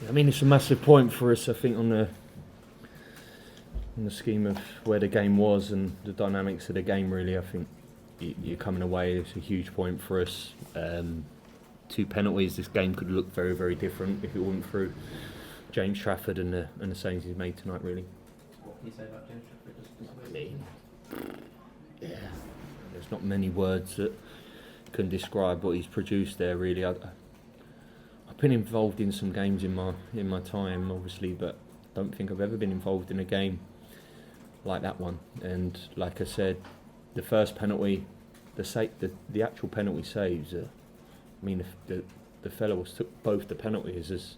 I mean, it's a massive point for us, I think, on the scheme of where the game was and the dynamics of the game. Really, I think you're coming away. It's a huge point for us. 2 penalties. This game could look very, very different if it wasn't through James Trafford and the saves he's made tonight. Really. What can you say about James Trafford? I mean, yeah, there's not many words that can describe what he's produced there. Really, I've been involved in some games in my time, obviously, but don't think I've ever been involved in a game like that one. And like I said, the first penalty, the actual penalty saves. I mean, the fellow took both the penalties as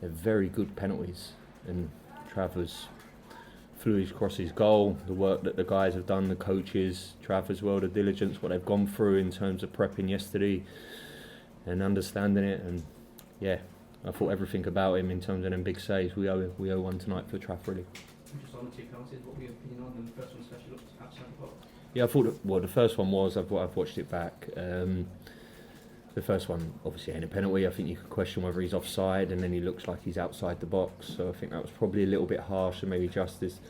they're very good penalties, and Travers flew across his goal. The work that the guys have done, the coaches, Trav as well, the diligence, what they've gone through in terms of prepping yesterday and understanding it, and yeah, I thought everything about him in terms of them big saves. We owe one tonight for Traff, really. Just on the 2 penalties, what were your opinion on them? The first one especially looked outside the box. Yeah, I thought the first one was. I've watched it back. The first one obviously ain't a penalty. I think you could question whether he's offside, and then he looks like he's outside the box. So I think that was probably a little bit harsh and maybe justice.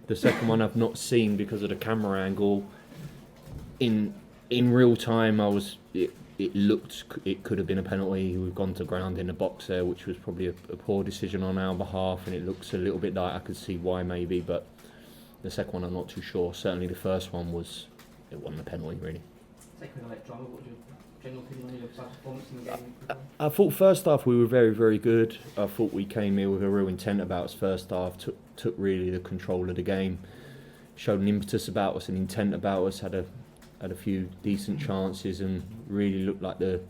The second one I've not seen because of the camera angle. In real time, it looked it could have been a penalty. We've gone to ground in the box there, which was probably a poor decision on our behalf, and it looks a little bit like I could see why maybe, but the second one I'm not too sure. Certainly the first one it wasn't a penalty really. Taking away that drama, what was your general opinion on your side performance in the game? I thought first half we were very, very good. I thought we came here with a real intent about us first half, took really the control of the game, showed an impetus about us, an intent about us, had a few decent chances and really looked like the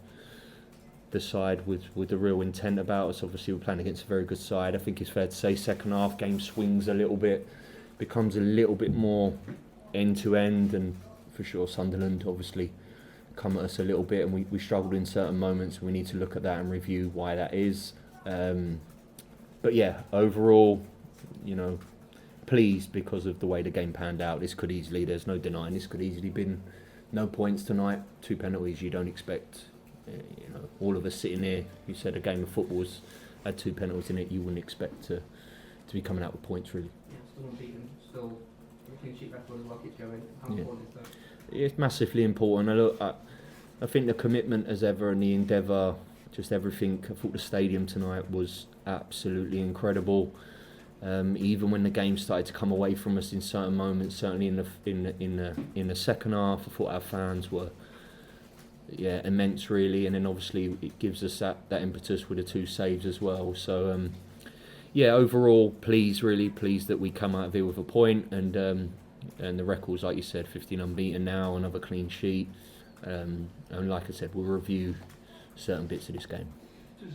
side with the real intent about us. Obviously we're playing against a very good side. I think it's fair to say second half game swings a little bit, becomes a little bit more end to end, and for sure Sunderland obviously come at us a little bit, and we struggled in certain moments, and we need to look at that and review why that is. But yeah, overall, pleased because of the way the game panned out. This could easily, there's no denying, this could easily been no points tonight, 2 penalties. You don't expect, all of us sitting here, you said a game of football's had 2 penalties in it, you wouldn't expect to be coming out with points really. Yeah, still unbeaten, still a clean sheet record as well, keeps going. How important is that? It's massively important. I think the commitment as ever and the endeavour, just everything. I thought the stadium tonight was absolutely incredible. Even when the game started to come away from us in certain moments, certainly in the second half, I thought our fans were immense really, and then obviously it gives us that impetus with the 2 saves as well. So overall really pleased that we come out of here with a point, and the record's, like you said, 15 unbeaten now, another clean sheet, and like I said, we'll review certain bits of this game.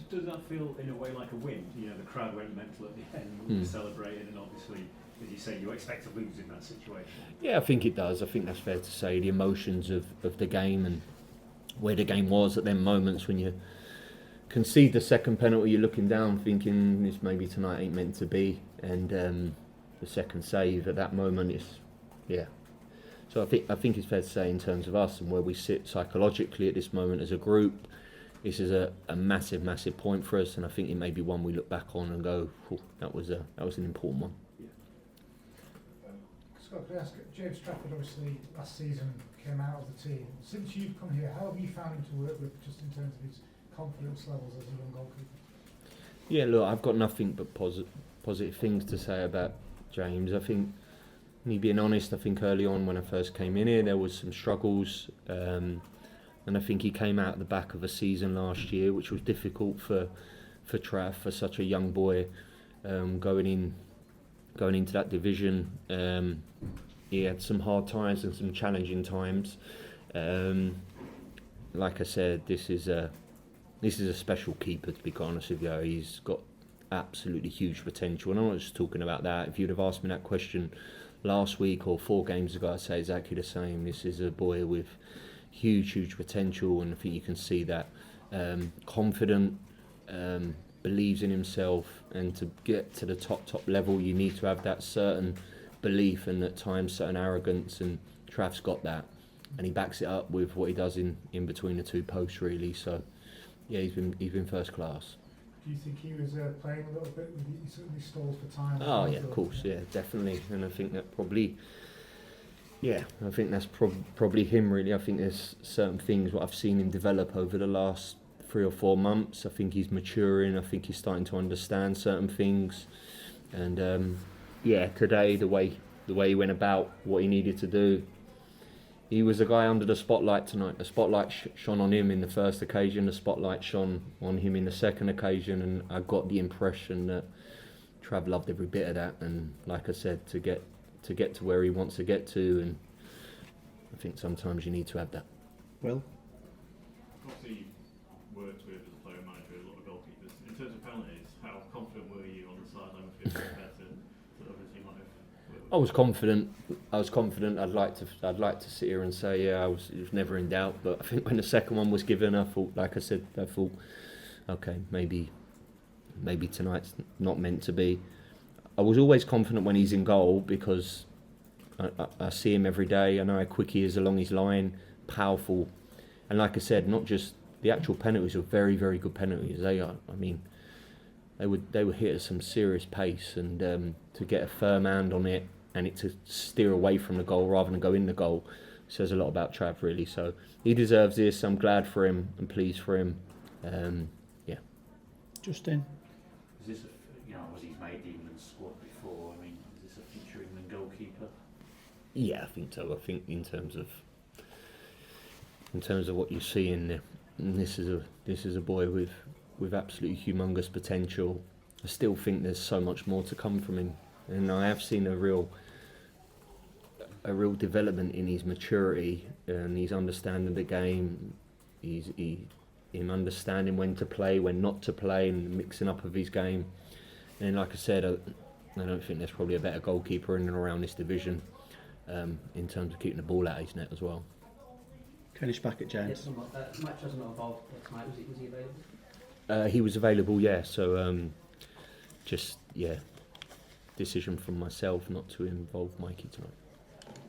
Does that feel in a way like a win? The crowd went mental at the end, we celebrated, and obviously, as you say, you expect to lose in that situation. Yeah, I think it does. I think that's fair to say. The emotions of the game and where the game was at them moments when you concede the second penalty, you're looking down thinking this maybe tonight ain't meant to be, and the second save at that moment is, So I think it's fair to say in terms of us and where we sit psychologically at this moment as a group, this is a massive, massive point for us, and I think it may be one we look back on and go, that was an important one. Scott, could I ask, James Trafford obviously last season came out of the team. Since you've come here, how have you found him to work with, just in terms of his confidence levels as a young goalkeeper? Yeah, look, I've got nothing but positive things to say about James. I think, me being honest, I think early on when I first came in here there was some struggles, and I think he came out at the back of a season last year which was difficult for Traff, for such a young boy, going into that division. He had some hard times and some challenging times. Like I said, this is a special keeper, to be quite honest with you. He's got absolutely huge potential, and I'm not just talking about that. If you'd have asked me that question last week or 4 games ago, I'd say exactly the same. This is a boy with huge potential, and I think you can see that. Confident, believes in himself, and to get to the top level you need to have that certain belief and at times certain arrogance, and Traf's got that, and he backs it up with what he does in between the 2 posts really. So yeah, he's been first class. Do you think he was playing a little bit? He certainly stalls for time. Oh yeah, of course, yeah, definitely. And I think that probably, yeah, I think that's probably him really. I think there's certain things what I've seen him develop over the last 3 or 4 months. I think he's maturing. I think he's starting to understand certain things. And yeah, today the way he went about what he needed to do, he was a guy under the spotlight tonight. The spotlight shone on him in the first occasion. The spotlight shone on him in the second occasion, and I got the impression that Trav loved every bit of that. And like I said, to get to where he wants to get to, and I think sometimes you need to have that. Will? Obviously, you've worked with, as a player manager, a lot of goalkeepers. In terms of penalties, how confident were you on the sideline with your compared to others you might have worked with? I was confident. I'd like to sit here and say, yeah, it was never in doubt. But I think when the second one was given, I thought, like I said, okay, maybe tonight's not meant to be. I was always confident when he's in goal because I see him every day. I know how quick he is along his line, powerful, and like I said, not just the actual penalties were very, very good penalties. They are, I mean, they were hit at some serious pace, and to get a firm hand on it and it to steer away from the goal rather than go in the goal says a lot about Trav, really. So he deserves this. I'm glad for him and pleased for him. Yeah. Justin? Is this, was he's made the England squad before? I mean, is this a future England goalkeeper? Yeah, I think so. I think in terms of what you see in there, and this is a boy with absolutely humongous potential. I still think there's so much more to come from him, and I have seen a real development in his maturity and his understanding of the game. Him understanding when to play, when not to play, and mixing up of his game. And like I said, I don't think there's probably a better goalkeeper in and around this division in terms of keeping the ball out of his net as well. Finish back at James. Match hasn't involved tonight. Was he available? He was available, yeah. So decision from myself not to involve Mikey tonight.